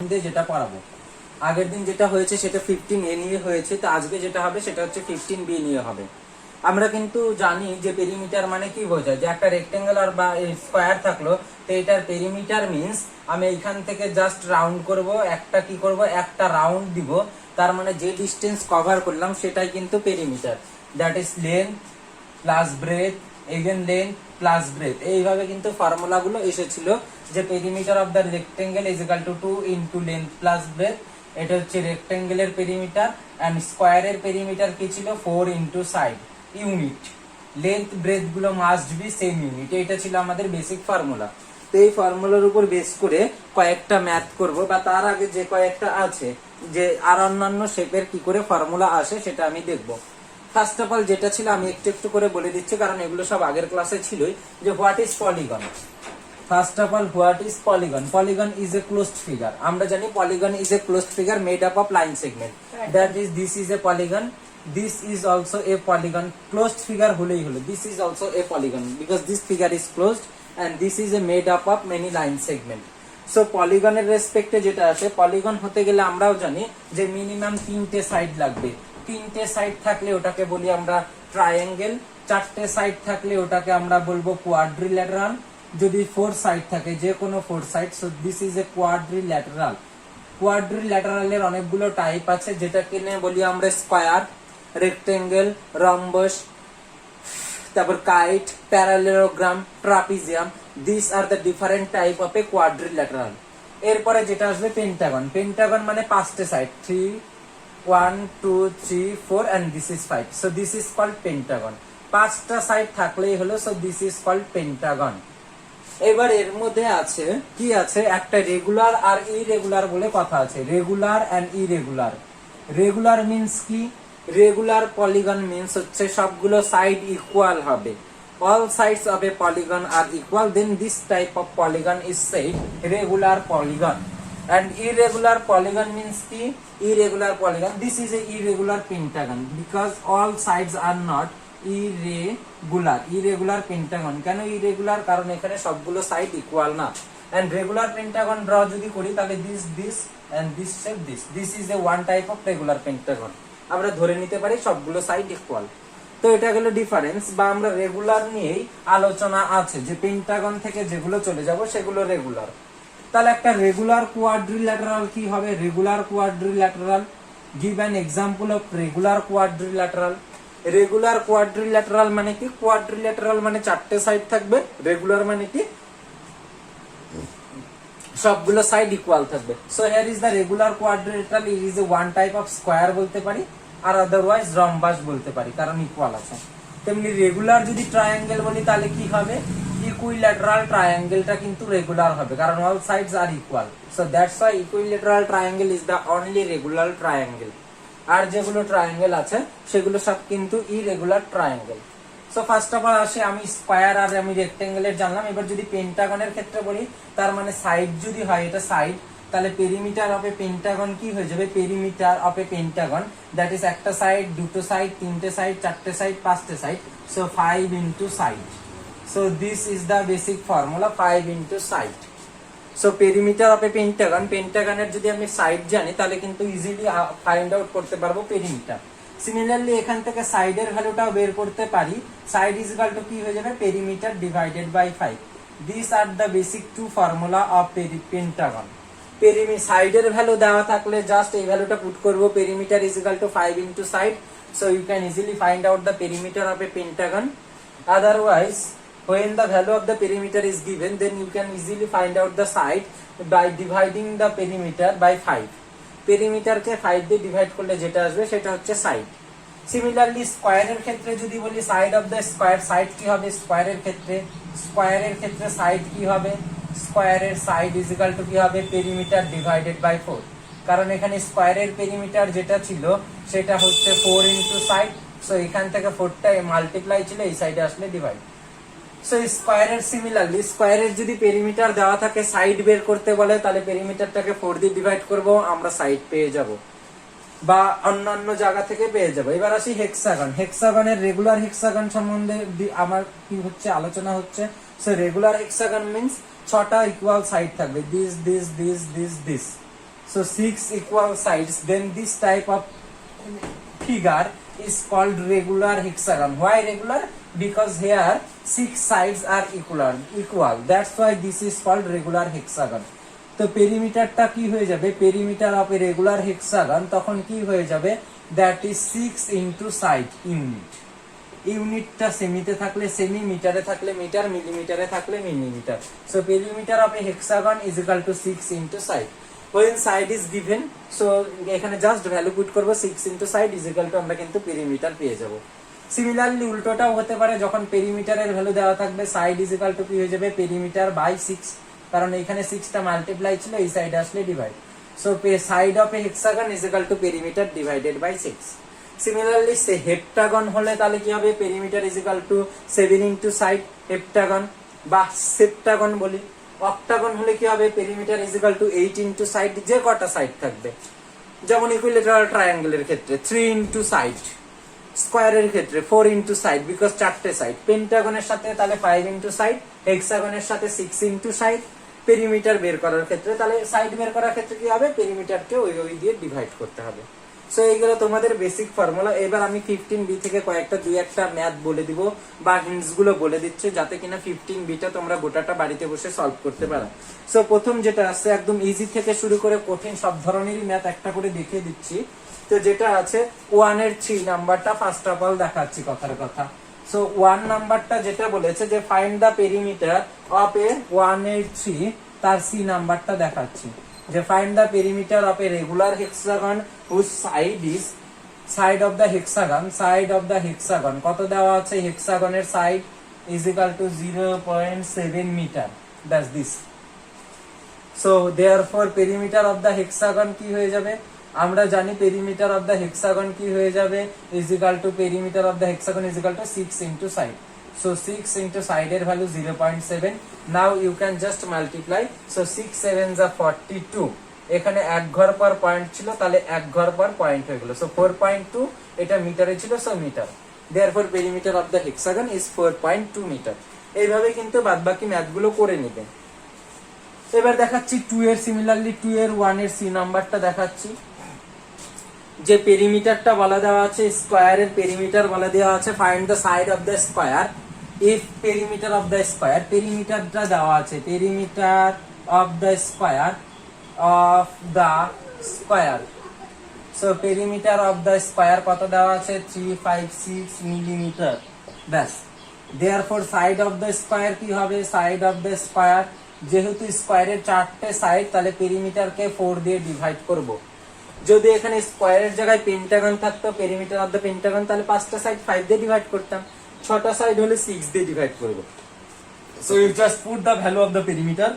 দিয়ে যেটা পড়াবো। আগের দিন যেটা হয়েছে সেটা 15A নিয়ে হয়েছে, তো আজকে যেটা হবে সেটা হচ্ছে 15B নিয়ে হবে। আমরা কিন্তু জানি যে পেরিমিটার মানে কি বোঝায়, যে একটা রেক্টেঙ্গুলার বা স্কোয়ার থাকলো, তো এটার পেরিমিটার মিন্স আমি এইখান থেকে জাস্ট রাউন্ড করব, একটা কি করব, একটা রাউন্ড দিব, তার মানে যে ডিস্টেন্স কভার করলাম সেটাই কিন্তু perimeter. That is length plus breadth again length plus breadth. এইভাবে কিন্তু ফর্মুলাগুলো এসেছিল যে perimeter of the rectangle is equal to 2 into length plus breadth. এটা হচ্ছে রেক্টেঙ্গেলের পেরিমিটার, এন্ড স্কোয়ারের পেরিমিটার কি ছিল 4 into side unit. Length breadth গুলো মাস্ট বি সেম ইউনিট। এটা ছিল আমাদের বেসিক ফর্মুলা। তো এই ফর্মুলার উপর বেস করে কয়েকটা ম্যাথ করব, বা তার আগে যে কয়েকটা আছে যে আর অন্যান্য শেপের কি করে ফর্মুলা আসে সেটা আমি দেখব। ফার্স্ট অফ অল যেটা ছিল আমি একটু একটু করে বলে দিচ্ছি, কারণ এগুলো সব আগের ক্লাসে ছিলই, যে what is polygon. First of all what is polygon? Polygon is a closed figure. আমরা জানি polygon is a closed figure made up of line segment. That is this is A polygon, this is also a polygon. Closed figure হলেই হলো, this is also a polygon because this figure is closed and this is a made up of many line segment. So polygon এর রেসপেক্টে যেটা আসে, polygon হতে গেলে আমরাও জানি যে মিনিমাম 3টে সাইড লাগবে। 3টে সাইড থাকলে ওটাকে বলি আমরা ট্রায়াঙ্গেল, 4টে সাইড থাকলে ওটাকে আমরা বলবো কোয়াড্রিল্যাটারাল, যদি 4 সাইড থাকে যে কোনো 4 side, so this is a quadrilateral. কোয়াড্রিল্যাটারালের অনেকগুলো টাইপ আছে, যেটাকে নিয়ে বলি আমরা স্কয়ার, রেক্টেঙ্গেল, রম্বস, তারপর kite, parallelogram, trapezium. This are the different type of a quadrilateral. এরপরে যেটা আসবে পেন্টাগন। পেন্টাগন মানে 5টে side, 3 1 2 3 4 and this is 5, so this is called pentagon. 5টা সাইড থাকলেই হলো, so this is called pentagon. এবার এর মধ্যে আছে কি আছে, একটা রেগুলার আর ইরেগুলার বলে কথা আছে। Regular and irregular. Regular means কি? রেগুলার পলিগন মিন্স হচ্ছে সবগুলো সাইড ইকুয়াল হবে। All sides of a polygon are equal, then this type of polygon is said regular polygon. And irregular polygon means কি? Irregular polygon, this is a irregular pentagon because all sides are not irregular. Irregular pentagon কেন irregular? কারণ এখানে সবগুলো side equal না। And regular pentagon draw যদি করি তাহলে this this and this shape this, this is a one type of regular pentagon. আমরা ধরে নিতে পারি সবগুলো সাইড ইকুয়াল। তো এটা গেল ডিফারেন্স, বা আমরা রেগুলার নিয়েই আলোচনা আছে যে পেন্টাগন থেকে যেগুলো চলে যাব সেগুলো রেগুলার। তাহলে একটা রেগুলার কোয়াড্রিল্যাটারাল কি হবে? Regular quadrilateral, give an example of regular quadrilateral. Regular quadrilateral মানে কি? কোয়াড্রিল্যাটারাল মানে 4টে সাইড থাকবে, রেগুলার মানে কি সবগুলো সাইড ইকুয়াল থাকবে। So here is the regular quadrilateral, it is a one type of square বলতে পারি, আর আদারওয়াইজ রম্বাস বলতে পারি, কারণ ইকুয়াল আছে। তেমনি রেগুলার যদি ট্রায়াঙ্গেল বলি তাহলে কি হবে? ইকুইল্যাটারাল ট্রায়াঙ্গেলটা কিন্তু রেগুলার হবে, কারণ all sides are equal. So that's why equilateral triangle is the only regular triangle. আর যেগুলো ট্রায়াঙ্গেল আছে সেগুলো সব কিন্তু irregular triangle. So first of all আসে আমি স্কয়ার আর আমি রেক্টেঙ্গেলের জানলাম। এবার যদি পেন্টাগনের ক্ষেত্রে বলি, তার মানে সাইড যদি হয় এটা সাইড, তাহলে পেরিমিটার অফ এ পেন্টাগন কি হয়ে যাবে? Perimeter of a pentagon that is একটা সাইড, দুটো সাইড, 3টে সাইড, 4টে সাইড, 5টে side, so 5 into side. So this is the basic formula, 5 into side. So perimeter of a pentagon, পেন্টাগনের যদি আমি সাইড জানি তাহলে কিন্তু ইজিলি ফাইন্ড আউট করতে পারবো পেরিমিটার। সিমিলারলি এখান থেকে সাইডের ভ্যালুটাও বের করতে পারি। সাইড ইজ ইকুয়াল টু কি হয়ে যাবে? Perimeter divided by 5। This are the basic two formula of pentagon. সাইডের ভ্যালু দেওয়া থাকলে জাস্ট এই ভ্যালুটা পুট করব, perimeter is equal to 5 into side. So you can easily find out the perimeter of a pentagon. Otherwise when the value of the perimeter is given, then you can easily find out the side by dividing the perimeter by 5. Perimeter কে 5 দিয়ে divide করলে যেটা আসবে সেটা হচ্ছে side. Similarly স্কয়ারের ক্ষেত্রে যদি বলি side of the square, side কি হবে স্কয়ারের ক্ষেত্রে? স্কয়ারের ক্ষেত্রে সাইড কি হবে? স্কয়ারের সাইড ইজ ইকুয়াল টু কি হবে? Perimeter divided by 4। কারণ এখানে স্কয়ারের পেরিমিটার যেটা ছিল সেটা হচ্ছে 4 ইনটু সাইড। সো এখান থেকে 4টা মাল্টিপ্লাই ছিল, এই সাইডে আসলে ডিভাইড। সো স্কয়ারের সিমিলারলি স্কয়ারের যদি পেরিমিটার দেওয়া থাকে, সাইড বের করতে বলে, তাহলে পেরিমিটারটাকে 4 দিয়ে ডিভাইড করব, আমরা সাইড পেয়ে যাব, বা অন্যান্য জায়গা থেকে পেয়ে যাব। এবার আসি হেক্সাগন। হেক্সাগনের রেগুলার হেক্সাগন সম্বন্ধে আমার কি হচ্ছে আলোচনা হচ্ছে। সো রেগুলার হেক্সাগন মিন্স 6টা ইকুয়াল সাইড থাকবে, this this this this this. So 6 equal sides, then this type of figure is called regular hexagon. Why regular? Because here 6 sides are equal. That's why this is called regular hexagon. তো পেরিমিটারটা কি হয়ে যাবে, perimeter of a regular hexagon তখন কি হয়ে যাবে, that is 6 into side unit. ইউনিটটা সেমিতে থাকলে সেমি, মিটারে থাকলে মিটার, মিলিমিটারে থাকলে millimetre. So perimeter of a hexagon is equal to 6 into side. when side is given, so এখানে জাস্ট ভ্যালু পুট করব 6 into side is equal to আমরা কিন্তু পেরিমিটার পেয়ে যাব। সিমিলারলি উল্টোটাও হতে পারে, যখন পেরিমিটারের ভ্যালু দেওয়া থাকবে সাইড ইজ ইকুয়াল টু কি হয়ে যাবে, পেরিমিটার বাই 6, কারণ এখানে 6টা মাল্টিপ্লাই ছিল, এই সাইডে আসলে divide. So side of a hexagon is equal to perimeter divided by 6। Similarly say heptagon হলে তাহলে কি হবে, perimeter is equal to 7 into side heptagon বা সেপ্টাগন বলি। অক্টাগন হলে কি হবে, perimeter is equal to 8 into side, যে কটা সাইড থাকবে, যেমন ইকুইলেটারাল ট্রায়াঙ্গেলের ক্ষেত্রে 3 ইনটু সাইড, স্কয়ারের ক্ষেত্রে 4 ইনটু সাইড বিকজ 4টে সাইড, পেন্টাগনের সাথে তাহলে 5 ইনটু সাইড, হেক্সাগনের সাথে 6 ইনটু সাইড। পেরিমিটার বের করার ক্ষেত্রে তাহলে সাইড বের করার ক্ষেত্রে কি হবে, পেরিমিটারকে ওই দিয়ে ডিভাইড করতে হবে। সো এইগুলো তোমাদের বেসিক ফর্মুলা। এবার আমি 15B থেকে কয়েকটা দুই একটা ম্যাথ বলে দিব বা হিন্টস গুলো বলে দিচ্ছি, যাতে কিনা 15Bটা তোমরা গোটাটা বাড়িতে বসে সলভ করতে পারো। সো প্রথম যেটা আছে একদম ইজি থেকে শুরু করে কঠিন সব ধরনেরই ম্যাথ একটা করে দেখিয়ে দিচ্ছি। তো যেটা আছে 1 এর 3 নাম্বারটা ফার্স্ট অফ অল দেখাচ্ছি কথার কথা। সো 1 নাম্বারটা যেটা বলেছে যে find the perimeter of a 1 এর 3, তার সি নাম্বারটা দেখাচ্ছি যে find the perimeter of a regular hexagon whose side is, side of the hexagon, side of the hexagon কত দেওয়া আছে, হেক্সাগনের side is equal to 0.7 metre, that's this. So therefore perimeter of the hexagon কি হয়ে যাবে, আমরা জানি perimeter of the hexagon কি হয়ে যাবে, is equal to perimeter of the hexagon is equal to 6 into side. So 6 into side এর value 0.7. Now you can just multiply. So 6 7s are 42. এখানে এক ঘর পর পয়েন্ট ছিল, তাহলে এক ঘর পর পয়েন্ট হয়ে গেল। So 4.2, এটা মিটারে ছিল, so metre. Therefore perimeter of the hexagon is 4.2 metre. এইভাবে কিন্তু বাদবাকি ম্যাথ গুলো করে নেবেন। এবার দেখাচ্ছি 2 এর, সিমিলারলি 2 এর 1 এর সি নাম্বারটা দেখাচ্ছি। যে পেরিমিটারটা বলা দেওয়া আছে, স্কয়ারের পেরিমিটার বলা দেওয়া আছে, find the side of the square if perimeter of the square, পেরিমিটারটা দেওয়া আছে, perimeter of the square so perimeter of the square কত দেওয়া আছে, 356 মিলিমিটার, ব্যাস। Therefore side of the square কি হবে, সাইড অফ দ্য স্কয়ার, যেহেতু স্কয়ারের 4টে সাইড, তাহলে পেরিমিটারকে 4 দিয়ে ডিভাইড করব। যদি এখানে স্কয়ারের জায়গায় পেন্টাগন থাকতো, পেরিমিটার অফ দ্য পেন্টাগন, তাহলে 5টা সাইড 5 দিয়ে ডিভাইড করতাম, 6টা সাইড হলে 6 দিয়ে ডিভাইড করব। So you just put the value of the perimeter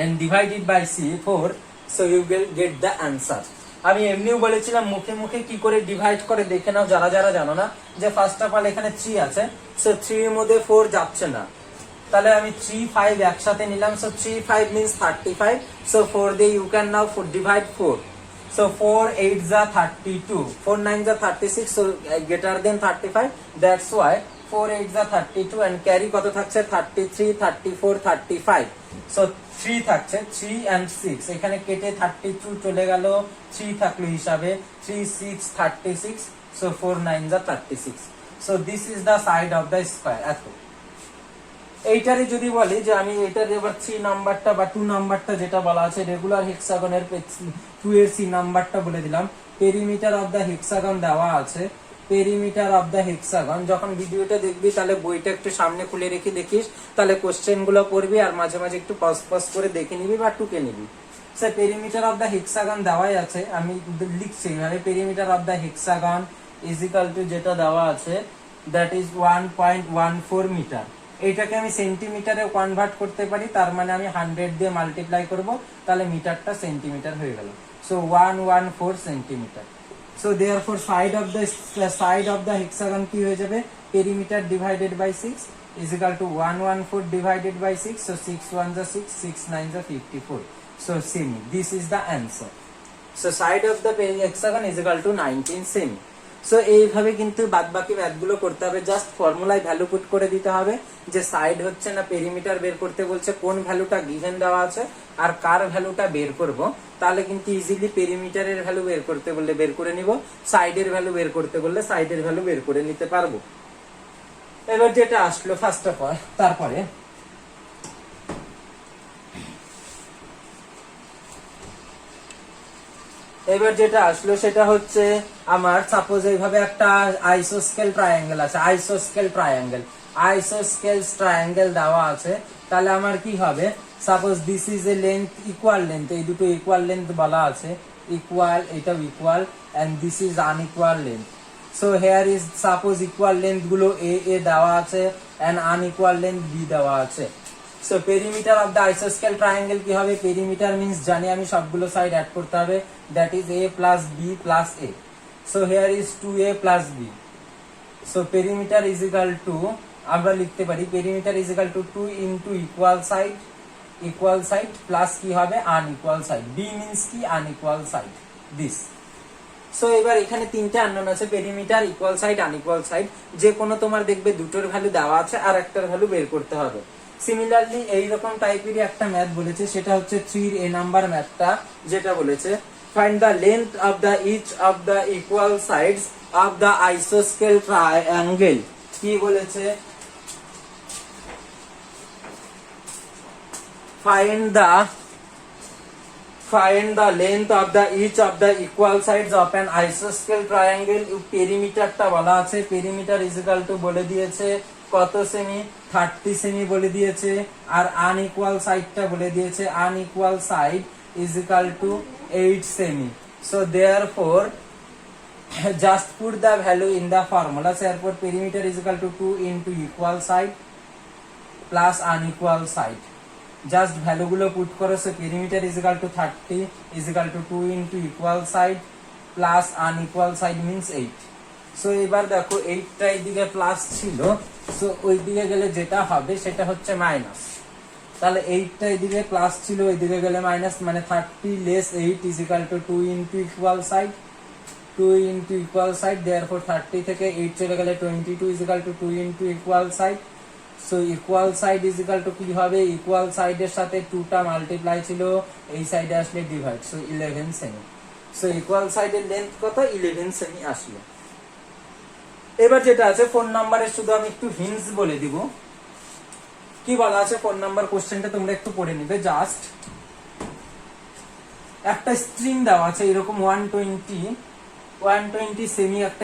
and divide it by 4, so you will get the answer. আমি এমনিও বলেছিলাম মুখে মুখে কি করে ডিভাইড করে দেখে নাও, যারা যারা জানো না, যে ফার্স্ট অফ অল এখানে 3 আছে, সো 3 এর মধ্যে 4 যাচ্ছে না, তাহলে আমি 3 5 একসাথে নিলাম, সো 3 5 means 35, সো 4 দিয়ে you can now divide 4। So 4 8s are 32, 4 9s are 36, so greater than 35, that's why 4 8s are 32 and carry কত থাকছে 33 34 35, so 3 থাকছে, 3 and 6 এখানে কেটে 32 চলে গেল, 3 থাকলো হিসাবে, 3 6 36, so 4 9s are 36, so this is the side of the square। এত এইটারে যদি বলি যে আমি এটার এবার 3 নাম্বারটা বা 2 নাম্বারটা যেটা বলা আছে রেগুলার হেক্সাগনের 2 এর সি নাম্বারটা বলে দিলাম। পেরিমিটার অফ দা হেক্সাগন দেওয়া আছে, পেরিমিটার অফ দা হেক্সাগন, যখন ভিডিওটা দেখবি তাহলে বইটা একটু সামনে খুলে রেখে দেখিস, তাহলে কোশ্চেন গুলো পড়বি আর মাঝে মাঝে একটু পজ করে দেখে নিবি বা টুকে নিবি। Sir perimeter of the hexagon দেওয়াই আছে, আমি লিখছি এইভাবে, perimeter of the hexagon is equal to যেটা দেওয়া আছে দ্যাট ইজ 1.14 মিটার। এইটাকে আমি সেন্টিমিটারে কনভার্ট করতে পারি, তার মানে আমি 100 দিয়ে মাল্টিপ্লাই করব, তাহলে মিটারটা সেন্টিমিটার হয়ে গেল। So 114 centimetre. So therefore side of the hexagon কি হয়ে যাবে, perimeter divided by 6 is equal to 114 divided by 6, so 6 1s are 6, 6 9s are 54, so cm, this is the answer. So side of the hexagon is equal to 19 cm. So এইভাবে কিন্তু বাদবাকি ম্যাথগুলো করতে হবে, just ফর্মুলায় value put করে দিতে হবে যে সাইড হচ্ছে না পেরিমিটার বের করতে বলছে, কোন ভ্যালুটা গিভেন দেওয়া আছে আর কার ভ্যালুটা বের করব, তাহলে কিন্তু ইজিলি পেরিমিটারের ভ্যালু বের করতে বললে বের করে নিব, সাইডের ভ্যালু বের করতে বললে সাইডের ভ্যালু বের করে নিতে পারবো। এবার যেটা আসলো ফার্স্ট অফ অল, তারপরে এবার যেটা আসলো সেটা হচ্ছে আমার সাপোজ এইভাবে একটা আইসোস্কেল ট্রায়াঙ্গেল আছে, আইসোস্কেল ট্রায়াঙ্গেল দেওয়া আছে। তাহলে আমার কি হবে, suppose this is a length, equal length, এই দুটো ইকুয়াল লেন্থ বলা আছে, ইকুয়াল, এটাও equal, and this is unequal length. So here is suppose equal length গুলো এ দেওয়া আছে এন্ড আনইকুয়াল লেন্থ বি দেওয়া আছে। সো পেরিমিটার অফ দ্য আইসোস্কেল ট্রায়াঙ্গেল কি হবে, পেরিমিটার মিন্স জানি আমি সবগুলো সাইড অ্যাড করতে হবে, that is a plus b plus a। So here is 2a plus b। So perimeter is equal to, আমরা লিখতে পারি perimeter is equal to 2 into equal side plus কি হবে আনইকুয়াল সাইড, b মিন্স কি unequal side, this. So এবার এখানে তিনটা unknown আছে, perimeter, equal side, unequal side, যে কোনো তোমার দেখবে দুটোর ভ্যালু দেওয়া আছে আর একটার ভ্যালু বের করতে হবে। সিমিলারলি এইরকম টাইপেরই একটা ম্যাথ বলেছে, সেটা হচ্ছে 3 এ নাম্বার ম্যাথটা, যেটা বলেছে find the length of the each of the equal sides of the আইসোস্কেল ট্রায়াঙ্গেল। কি বলেছে, find the length of the each of the equal sides of an isosceles triangle। পেরিমিটারটা বলা আছে, পেরিমিটার ইজ ইকুয়াল টু বলে দিয়েছে কত semi, 30 semi বলে দিয়েছে, আর আনইকুয়াল সাইডটা বলে দিয়েছে unequal side is equal to 8 semi. So therefore just put the value in the formula। So therefore perimeter is equal to 2 into equal side plus unequal side। Just value গুলো put করো। So perimeter is equal two 30 is equal to 2 into equal side plus unequal side means 8। So এবার দেখো 8টা এইদিকে plus ছিল, so ওই দিকে গেলে যেটা হবে সেটা হচ্ছে মাইনাস। তাহলে 8টা এইদিকে প্লাস ছিল, ওইদিকে গেলে মাইনাস, মানে 30 less 8 is equal to 2 into equal side, 2 into equal side. Therefore 30 থেকে 8 চলে গেলে 22 is equal to 2 into equal side. So equal side is equal to কি হবে, ইকুয়াল সাইডের সাথে 2টা মাল্টিপ্লাই ছিল, এই সাইডে আসলে divide, so 11 semi. So equal সাইডের লেন্থ কত, 11 সেমি আসলো। এবার যেটা আছে ফোন নাম্বারের শুধু আমি একটু হিন্টস বলে দিব। কি বলা আছে ফোন নাম্বার কোশ্চেনটা তোমরা একটু পড়ে নিবে। জাস্ট একটা স্ট্রিং দেওয়া আছে এরকম 120 সেমি একটা